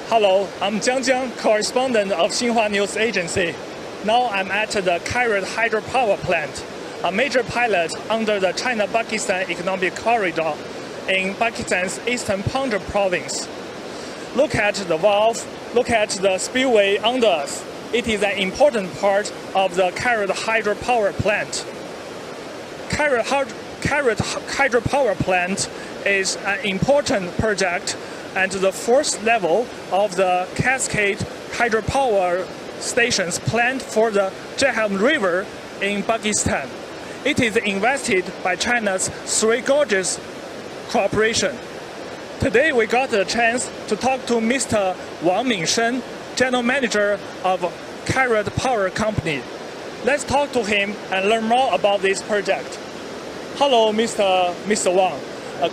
Hello, I'm Jiang, correspondent of Xinhua News Agency. Now I'm at the Karot Hydropower Plant, a major pilot under the China-Pakistan Economic Corridor in Pakistan's eastern Punjab province. Look at the valve, look at the spillway under us. It is an important part of the Karot Hydropower Plant. Karot Hydropower Plant is an important project and the first level of the Cascade hydropower stations planned for the Jiang River in Pakistan. It is invested by China's Three Gorges Corporation. Today we got the chance to talk to Mr. Wang Mingshen, General Manager of Karot Power Company. Let's talk to him and learn more about this project. Hello, Mr. Wang.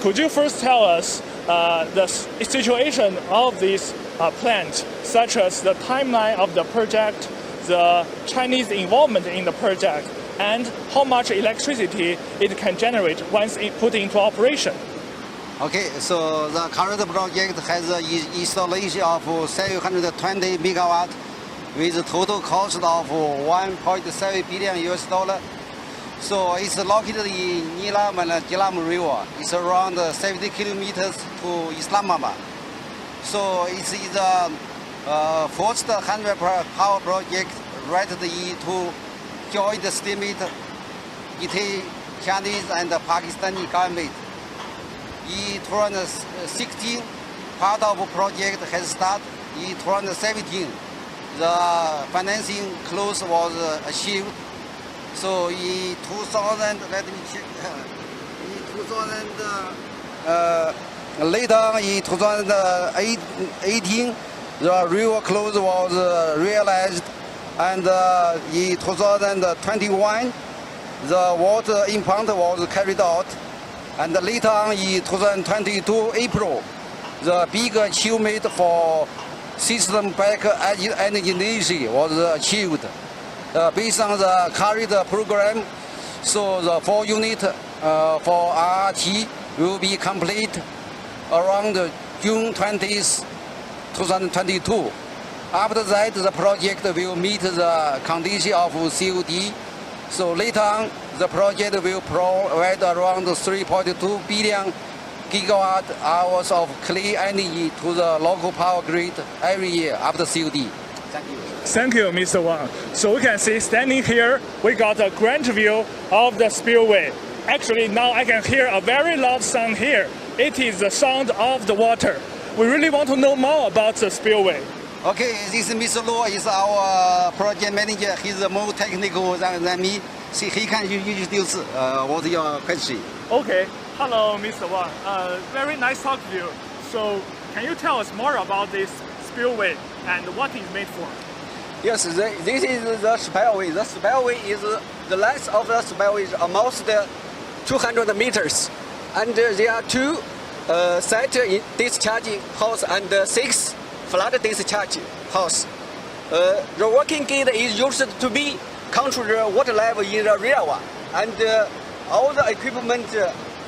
Could you first tell us the situation of this plant, such as the timeline of the project, the Chinese involvement in the project, and how much electricity it can generate once it put into operation? Okay, so the Karot project has an installation of 720 megawatt with a total cost of $1.7 billion. So it's located in Nilam and Jiang River. It's around 70 kilometers to Islamabad. So it is the first hydropower project rated into joint estimate between Chinese and the Pakistani government. In 2016, part of the project has started. In 2017, the financing close was achieved. So in 2000, let me check. In 2000, later in 2018, the river close was realized, and in 2021, the water impound was carried out, and later in 2022 April, the big achievement for system back energy was achieved. Based on the current program, so the 4 units for RRT will be complete around June 20th, 2022. After that, the project will meet the condition of COD. So later on, the project will provide around 3.2 billion gigawatt hours of clean energy to the local power grid every year after COD. Thank you. Thank you, Mr. Wang. So we can see standing here, we got a grand view of the spillway. Actually, now I can hear a very loud sound here. It is the sound of the water. We really want to know more about the spillway. Okay, this is Mr. Luo, is our project manager. He's more technical than me. See, he can introduce what's your question. Okay. Hello, Mr. Wang. Very nice talk to you. So, can you tell us more about this spillway and what it's made for? Yes, this is the spillway. The spillway is the length of the spillway is almost 200 meters, and there are 2 set discharging house and 6 flood discharge house. The working gate is used to be control the water level in the reservoir, and all the equipment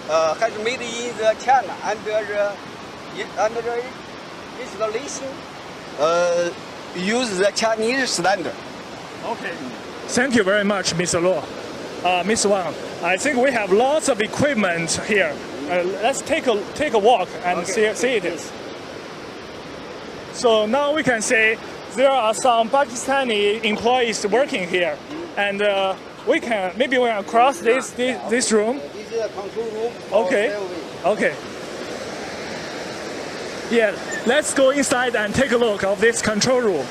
has made in the China, and the installation use the Chinese standard. Okay. Thank you very much, Mr. Luo. Mr. Wang, I think we have lots of equipment here. Let's take a walk and see it. So now we can say there are some Pakistani employees working here, and we can cross this room. This is a control room. Okay. Yeah, let's go inside and take a look of this control room.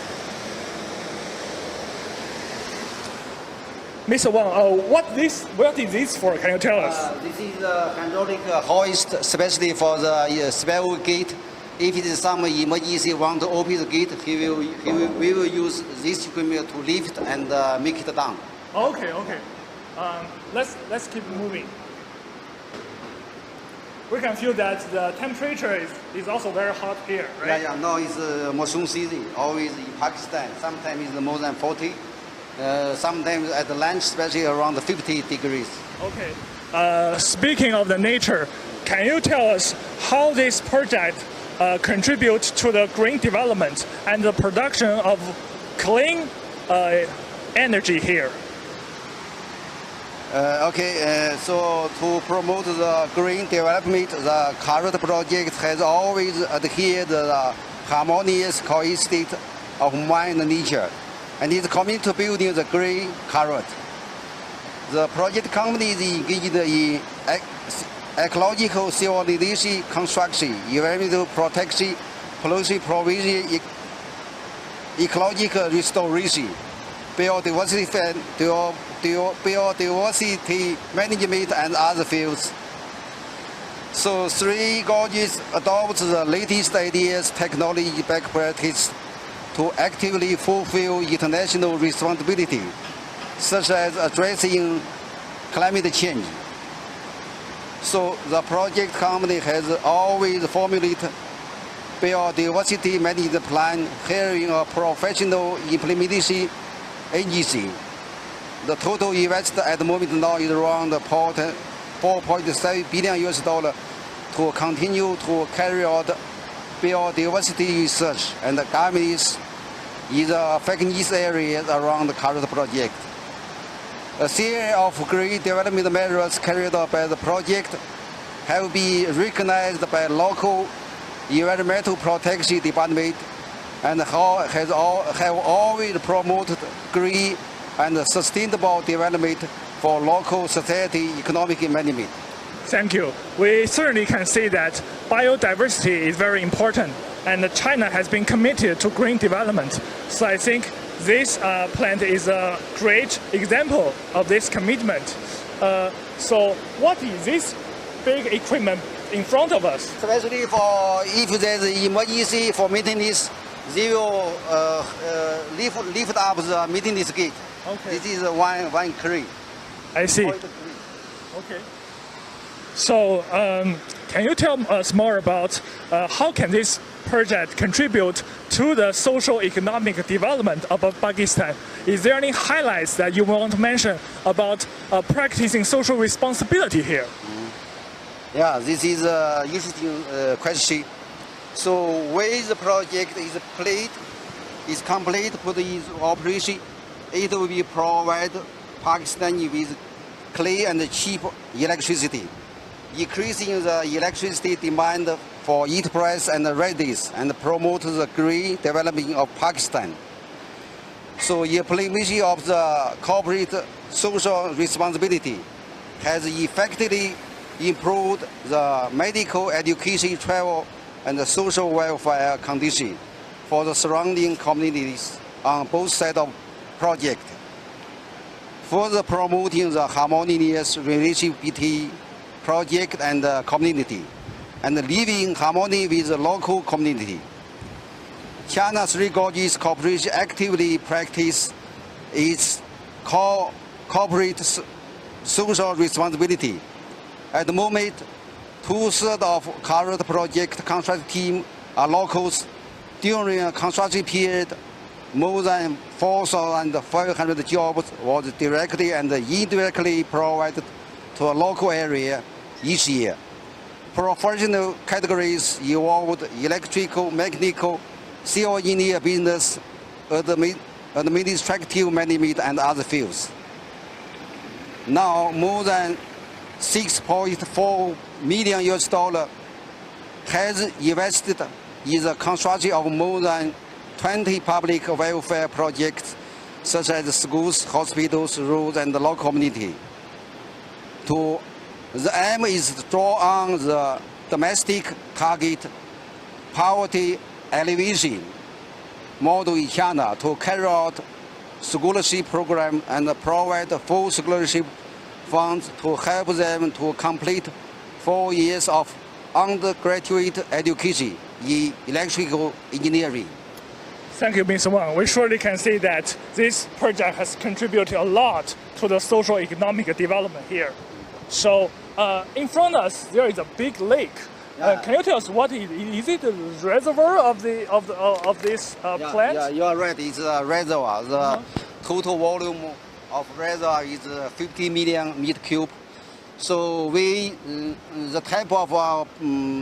Mr. Wang, what is this for? Can you tell us? This is a hydraulic hoist, especially for the spillway gate. If it is some emergency want to open the gate, we will use this equipment to lift and make it down. Okay. Let's keep moving. We can feel that the temperature is also very hot here, right? Yeah. Now it's monsoon season, always in Pakistan. Sometimes it's more than 40. Sometimes at the lunch, especially around 50 degrees. Okay. Speaking of the nature, can you tell us how this project contribute to the green development and the production of clean energy here? So to promote the green development, the Karot project has always adhered to the harmonious coexistence of man and nature, and is committed to building the green Karot. The project company is engaged in ecological civilization construction, environmental protection, pollution prevention, ecological restoration, biodiversity management, and other fields. So Three Gorges adopts the latest ideas, technology, best practice to actively fulfill international responsibility, such as addressing climate change. So the project company has always formulated biodiversity management plan, hiring a professional implementation agency. The total investment at the moment now is around $4.7 billion to continue to carry out biodiversity research and guidance in the affected areas around the Karot project. A series of green development measures carried out by the project have been recognized by local environmental protection department and have always promoted green and sustainable development for local society economic management. Thank you. We certainly can see that biodiversity is very important, and China has been committed to green development. So I think this plant is a great example of this commitment. So what is this big equipment in front of us? Especially for if there's emergency for maintenance, they will lift up the maintenance gate. Okay. This is one crane. I see. Okay. So can you tell us more about how can this project contribute to the social economic development of Pakistan? Is there any highlights that you want to mention about practicing social responsibility here? Yeah, this is an interesting question. So when the project is complete, put in operation, it will be provide Pakistani with clean and cheap electricity, increasing the electricity demand for enterprise and residents, and promote the green development of Pakistan. So implementation of the corporate social responsibility has effectively improved the medical, education, travel, and the social welfare condition for the surrounding communities on both sides of project, further promoting the harmonious relationship between project and the community, and living in harmony with the local community. China Three Gorges Corporation actively practice its corporate social responsibility. At the moment, 2/3 of Karot project contract team are locals. During a construction period, more than 4,500 jobs was directly and indirectly provided to a local area each year. Professional categories involved electrical, mechanical, civil engineer business, administrative management, and other fields. Now, more than $6.4 million has invested in the construction of more than 20 public welfare projects, such as schools, hospitals, roads, and the local community. The aim is to draw on the domestic target poverty alleviation model in China to carry out scholarship program and provide full scholarship funds to help them to complete 4 years of undergraduate education in electrical engineering. Thank you, Mr. Wang. We surely can see that this project has contributed a lot to the social economic development here. So in front of us, there is a big lake. Can you tell us what is it? The reservoir of this plant? Yeah, you are right. It's a reservoir. The total volume of reservoir is 50 million meter cube. So we, the type of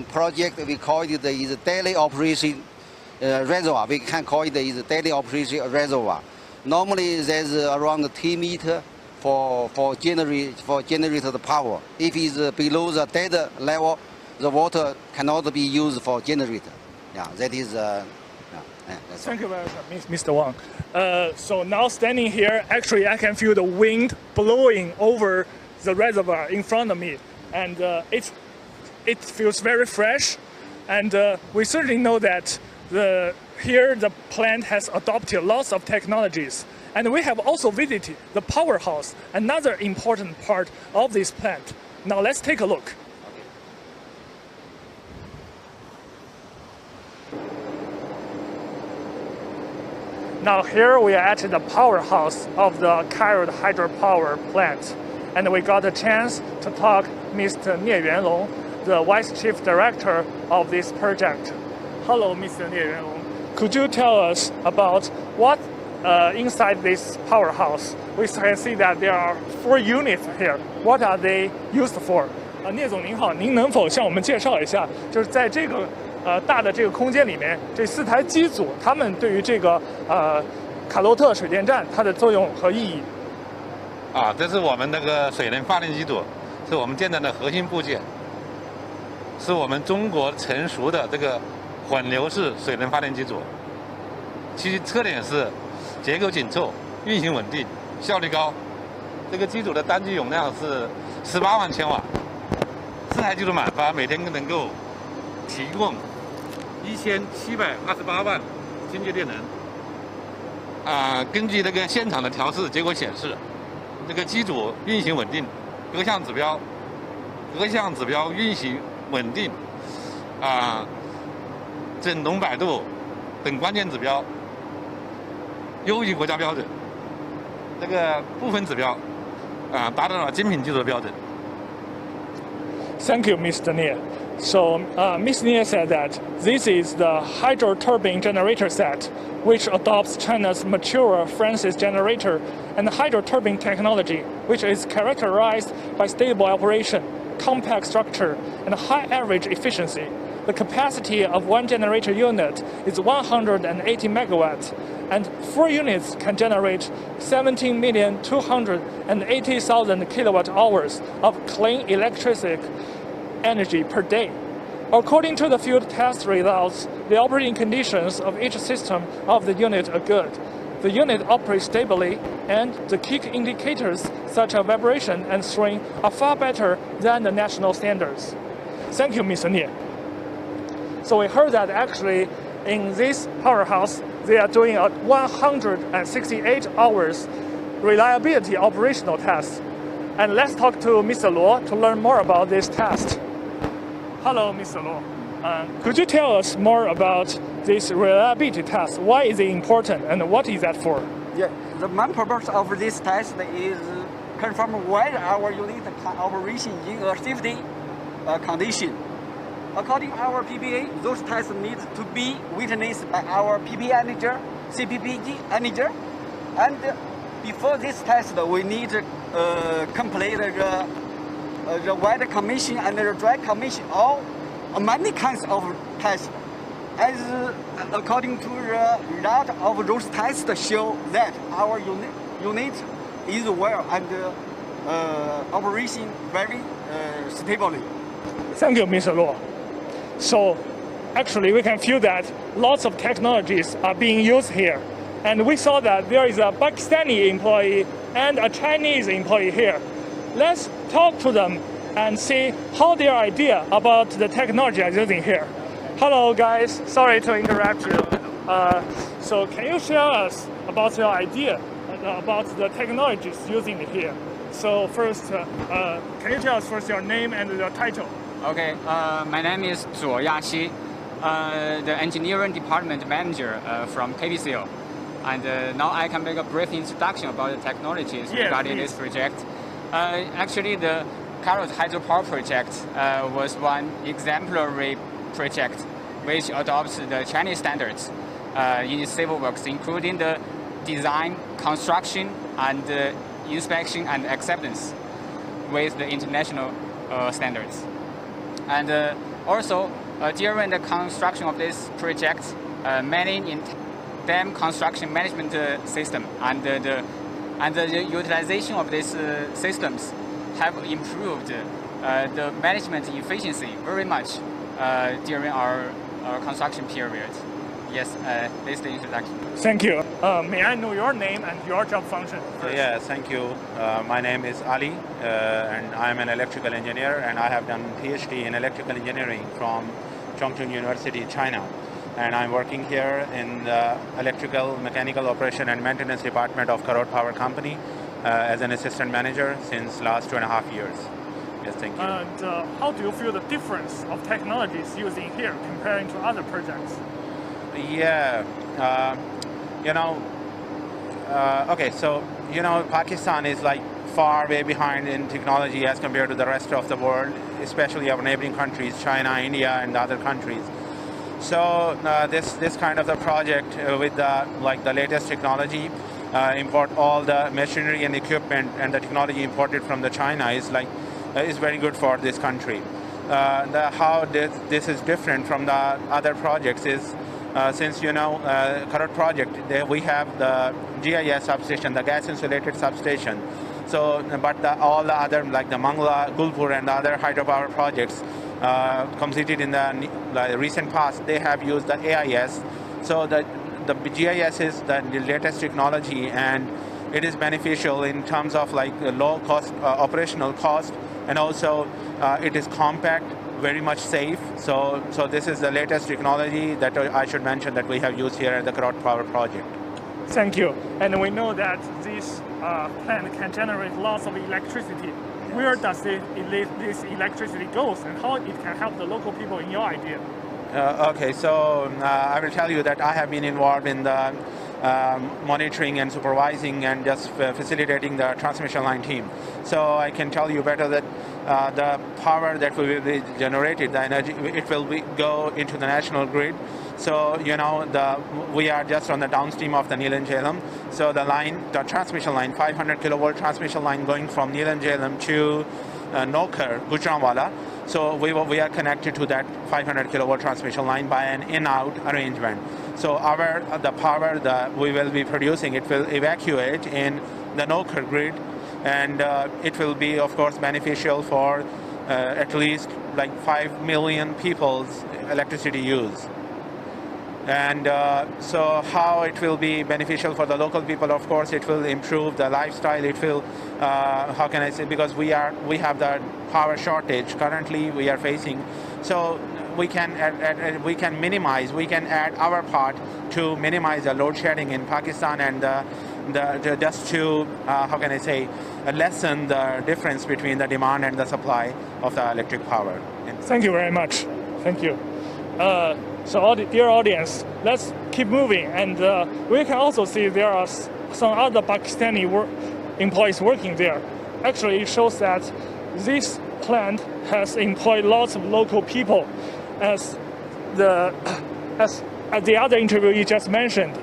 project we call it is a daily operation reservoir. We can call it is a daily operation reservoir. Normally there's around 10 meters for generated power. If it's below the dead level, the water cannot be used for generator. Yeah, that is. That's Thank you very much, Mr. Wang. So now standing here, actually I can feel the wind blowing over the reservoir in front of me, and it feels very fresh. And we certainly know that here the plant has adopted lots of technologies. And we have also visited the Powerhouse, another important part of this plant. Now let's take a look. Now here we are at the Powerhouse of the Karot Hydropower Plant. And we got a chance to talk Mr. Nie Yuanlong, the Vice Chief Director of this project. Hello, Mr. Nie Yuanlong. Could you tell us about what inside this powerhouse? We can see that there are 4 units here. What are they used for? 聂总您好，您能否向我们介绍一下，就是在这个大的这个空间里面，这4台机组，它们对于这个卡洛特水电站它的作用和意义？这是我们那个水能发电机组，是我们建站的核心部件，是我们中国成熟的这个混流式水能发电机组。其特点是结构紧凑、运行稳定、效率高。这个机组的单机容量是18万千瓦，4台机组满发，每天能够提供1728万清洁电能。根据这个现场的调试结果显示，这个机组运行稳定，各项指标运行稳定，整容摆渡等关键指标优于国家标准。这个部分指标达到了精品技术的标准。Thank you, Mr. Nie. So, Ms. Nie said that this is the hydro turbine generator set, which adopts China's mature Francis generator and hydro turbine technology, which is characterized by stable operation, compact structure, and high average efficiency. The capacity of one generator unit is 180 megawatts, and 4 units can generate 17,280,000 kilowatt hours of clean electric energy per day. According to the field test results, the operating conditions of each system of the unit are good. The unit operates stably, and the kick indicators such as vibration and strain are far better than the national standards. Thank you, Mr. Nie. So we heard that actually in this powerhouse, they are doing a 168 hours reliability operational test. And let's talk to Mr. Luo to learn more about this test. Hello, Mr. Luo. Could you tell us more about this reliability test? Why is it important and what is that for? Yeah, the main purpose of this test is confirm whether our unit can operation in a safety condition. According to our PPA, those tests need to be witnessed by our PP manager, CPPG manager, and before this test, we need to complete the wet commission and the dry commission, all many kinds of tests. As according to the result of those tests show that our unit is well and operation very stably. Thank you, Mr. Luo. So actually we can feel that lots of technologies are being used here. And we saw that there is a Pakistani employee and a Chinese employee here. Let's talk to them and see how their idea about the technology are using here. Hello guys, sorry to interrupt you. So can you share us about your idea about the technologies using here? So first, can you tell us first your name and your title? Okay, my name is Zuo Yaxi, the engineering department manager from KBCO. And now I can make a brief introduction about the technologies regarding this project. Actually, the Karot Hydropower Project was one exemplary project which adopts the Chinese standards in civil works, including the design, construction, and inspection and acceptance. with the international standards. And also, during the construction of this project, many in dam construction management system and the utilization of these systems have improved the management efficiency very much during our construction period. Yes, this is the introduction. Thank you. May I know your name and your job function first? Yeah, thank you. My name is Ali, and I'm an electrical engineer, and I have done PhD in electrical engineering from Chongqing University, China. And I'm working here in the electrical, mechanical operation and maintenance department of Karot Power Company as an assistant manager since last 2.5 years. Yes, thank you. And how do you feel the difference of technologies using here comparing to other projects? Yeah, okay, so, Pakistan is like far way behind in technology as compared to the rest of the world, especially our neighboring countries, China, India, and other countries. So this kind of the project with the latest technology, import all the machinery and equipment and the technology imported from the China is very good for this country. How this is different from the other projects is since Karot project, we have the GIS substation, the gas insulated substation. So, but all the other like the Mangla, Gulpur, and the other hydropower projects completed in the recent past, they have used the AIS. So the GIS is the latest technology, and it is beneficial in terms of like low cost operational cost, and also it is compact, very much safe. So this is the latest technology that I should mention that we have used here at the Karot Power Project. Thank you. And we know that this plant can generate lots of electricity. Yes. Where does this electricity goes, and how it can help the local people in your idea? Okay, so I will tell you that I have been involved in the monitoring and supervising and just facilitating the transmission line team. So I can tell you better that the power that will be generated, the energy, it will go into the national grid. So we are just on the downstream of the Neelan Jhelum. So the transmission line, 500 kilovolt transmission line going from Neelan Jhelum to Nokar, Gujranwala. So we are connected to that 500 kilovolt transmission line by an in-out arrangement. So the power that we will be producing, it will evacuate in the Nokar grid, and it will be, of course, beneficial for at least like 5 million people's electricity use. And so how it will be beneficial for the local people, of course, it will improve the lifestyle. It will, how can I say, because we have the power shortage currently we are facing. So we can minimize, we can add our part to minimize the load shedding in Pakistan, and just to, how can I say, lessen the difference between the demand and the supply of the electric power. Thank you very much. Thank you. So, dear audience, let's keep moving. And we can also see there are some other Pakistani employees working there. Actually, it shows that this plant has employed lots of local people. As at the other interview you just mentioned,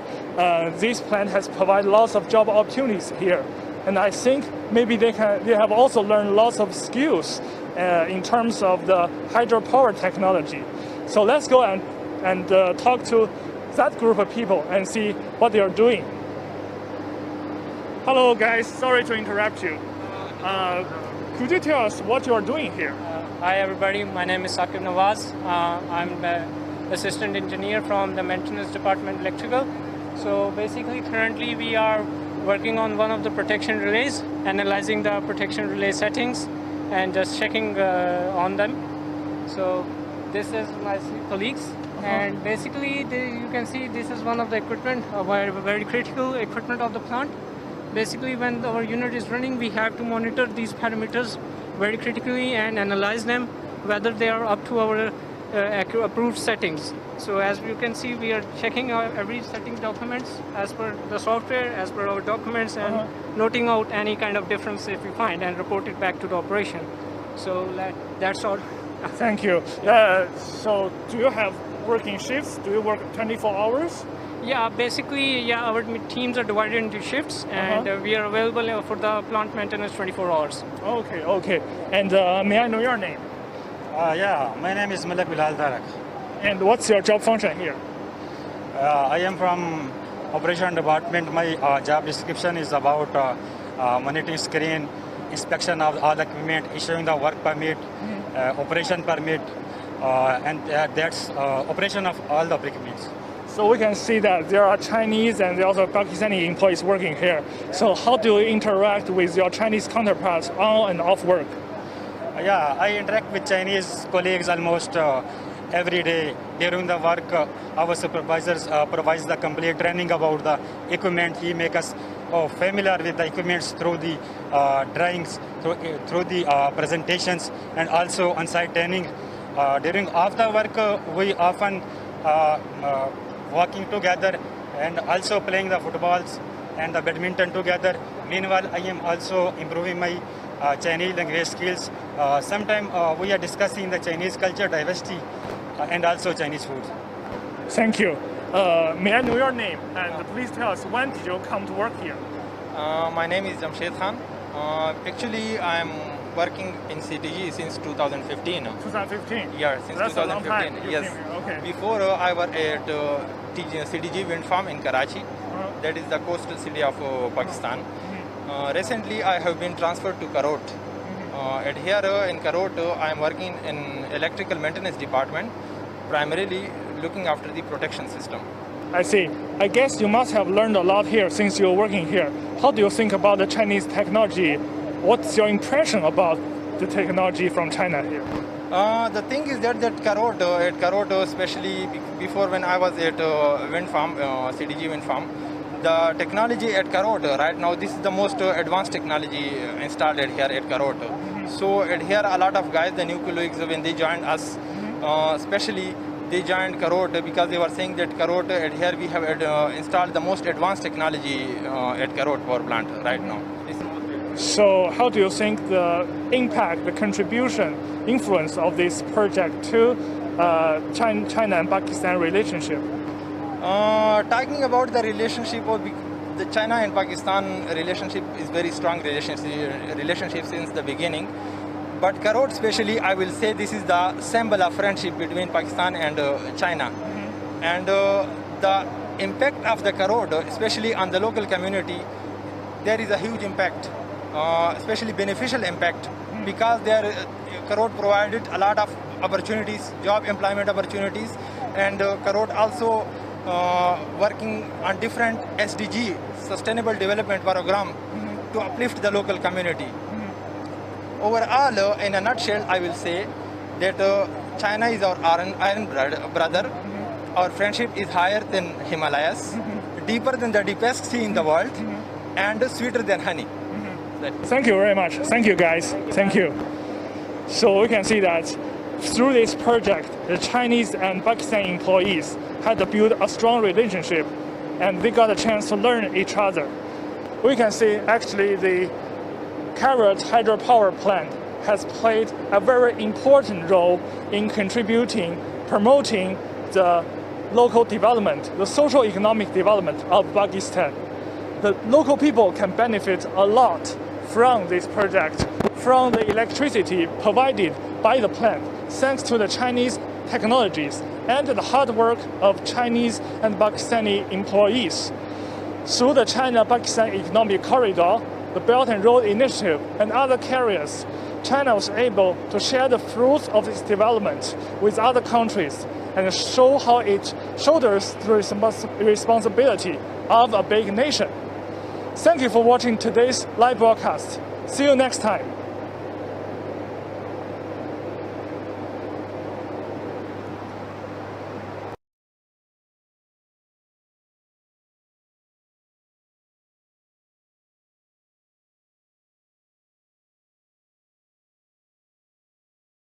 this plant has provided lots of job opportunities here. And I think maybe they have also learned lots of skills in terms of the hydropower technology. So let's go and talk to that group of people and see what they are doing. Hello guys, sorry to interrupt you. Could you tell us what you are doing here? Hi everybody, my name is Saqib Nawaz. I'm the assistant engineer from the maintenance department electrical. So basically currently we are working on one of the protection relays, analyzing the protection relay settings and just checking on them. So this is my colleagues, and basically you can see this is one of the equipment, very critical equipment of the plant. Basically when our unit is running, we have to monitor these parameters very critically and analyze them whether they are up to our approved settings. So as you can see, we are checking every setting documents as per the software, as per our documents, and noting out any kind of difference if we find and report it back to the operation. So that's all. Thank you. So do you have working shifts? Do you work 24 hours? Yeah, basically, yeah, our teams are divided into shifts, and we are available for the plant maintenance 24 hours. Okay. And may I know your name? Yeah, my name is Malak Bilal Tarak. And what's your job function here? I am from operation department. My job description is about monitoring screen, inspection of all the equipment, issuing the work permit, operation permit, and that's operation of all the equipment. So we can see that there are Chinese and there are also Pakistani employees working here. So how do you interact with your Chinese counterparts on and off work? Yeah, I interact with Chinese colleagues almost every day. During the work, our supervisors provides the complete training about the equipment. He makes us familiar with the equipment through the drawings, through the presentations, and also on-site training. During after work, we often working together and also playing the footballs and the badminton together. Meanwhile, I am also improving my Chinese language skills. Sometimes we are discussing the Chinese culture, diversity, and also Chinese food. Thank you. May I know your name? And please tell us, when did you come to work here? My name is Jamshed Khan. Actually, I'm working in CTG since 2015. 2015? Yeah, since That's 2015. a long time. Yes. Okay. Before I worked at CTG wind farm in Karachi. That is the coastal city of Pakistan. Recently, I have been transferred to Karot. At here in Karot, I am working in electrical maintenance department, primarily looking after the protection system. I see. I guess you must have learned a lot here since you're working here. How do you think about the Chinese technology? What's your impression about the technology from China here? The thing is that at Karot, especially before when I was at wind farm, CTG wind farm, the technology at Karot right now, this is the most advanced technology installed at here at Karot. So at here, a lot of guys, the new colleagues, when they joined us, especially they joined Karot because they were saying that Karot at here we have installed the most advanced technology at Karot power plant right now. So how do you think the impact, the contribution, influence of this project to China and Pakistan relationship? Talking about the relationship of the China and Pakistan relationship is very strong relationship since the beginning. But Karot especially, I will say this is the symbol of friendship between Pakistan and China. And the impact of the Karot, especially on the local community, there is a huge impact, especially beneficial impact, because Karot provided a lot of opportunities, job employment opportunities, and Karot also working on different SDG, Sustainable Development Program, to uplift the local community. Overall, in a nutshell, I will say that China is our iron brother. Our friendship is higher than Himalayas, deeper than the deepest sea in the world, and sweeter than honey. Thank you very much. Thank you, guys. Thank you. So we can see that through this project, the Chinese and Pakistani employees had to build a strong relationship, and they got a chance to learn each other. We can see actually the Karot Hydropower Plant has played a very important role in contributing, promoting the local development, the social economic development of Pakistan. The local people can benefit a lot from this project, from the electricity provided by the plant, thanks to the Chinese technologies and the hard work of Chinese and Pakistani employees. Through the China-Pakistan Economic Corridor, the Belt and Road Initiative, and other carriers, China was able to share the fruits of its development with other countries and show how it shoulders the responsibility of a big nation. Thank you for watching today's live broadcast. See you next time.